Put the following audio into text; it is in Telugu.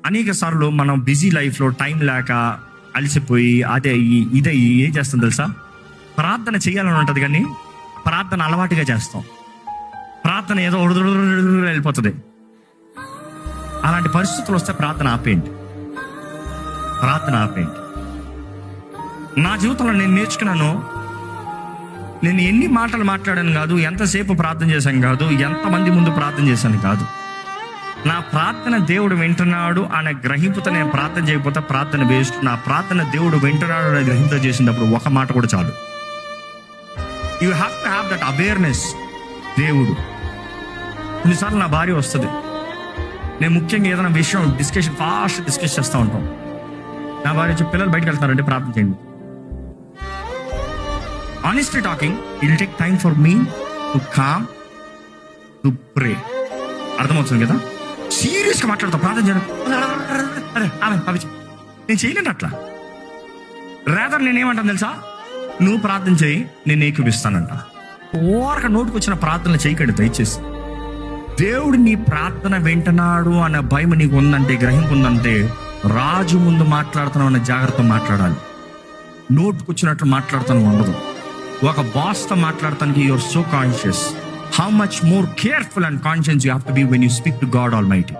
అనేక సార్లు మనం బిజీ లైఫ్లో టైం లేక అలసిపోయి అదే ఇదే ఏం చేస్తాం తెలుసా, ప్రార్థన చేయాలని ఉంటుంది కానీ ప్రార్థన అలవాటుగా చేస్తాం. ప్రార్థన ఏదో వెళ్ళిపోతుంది. అలాంటి పరిస్థితులు వస్తే ప్రార్థన ఆపేయండి. నా జీవితంలో నేను నేర్చుకున్నాను, నేను ఎన్ని మాటలు మాట్లాడాను కాదు, ఎంతసేపు ప్రార్థన చేశాను కాదు, ఎంతమంది ముందు ప్రార్థన చేశాను కాదు. నా ప్రార్థన దేవుడు వింటున్నాడు అనే గ్రహింపుతో నేను ప్రార్థన చేయకపోతే ప్రార్థన వేస్ట్. నా ప్రార్థన దేవుడు వింటున్నాడు అనే గ్రహింపుతో చేసినప్పుడు ఒక మాట కూడా చాలు. You have to have that awareness. దేవుడు కొన్నిసార్లు నా భార్య వస్తుంది, నేను ముఖ్యంగా ఏదైనా విషయం ఫాస్ట్ డిస్కస్ చేస్తూ ఉంటాం. నా భార్య వచ్చి పిల్లలు బయటకు వెళ్తున్నారంటే ప్రార్థన చేయండి. Honestly talking, it will take time for me to come to pray. అర్థమవుతుంది కదా? సీరియస్గా మాట్లాడతా, ప్రార్థన చేయడం నేను చేయలేను అట్లా. రాదర్ నేనేమంటాను తెలుసా, నువ్వు ప్రార్థన చేయి, నేను ఏకీపిస్తానంట. ఓరక నోటికి వచ్చిన ప్రార్థనలు చేయకండి దయచేసి. దేవుడు నీ ప్రార్థన వింటున్నాడు అనే భయం నీకు ఉందంటే, గ్రహింపు ఉందంటే, రాజు ముందు మాట్లాడుతున్నావు అనే జాగ్రత్త మాట్లాడాలి. నోటుకొచ్చినట్లు మాట్లాడుతాను ఉండదు. ఒక బాస్తో మాట్లాడటానికి you are so conscious. How much more careful and conscious you have to be when you speak to God Almighty.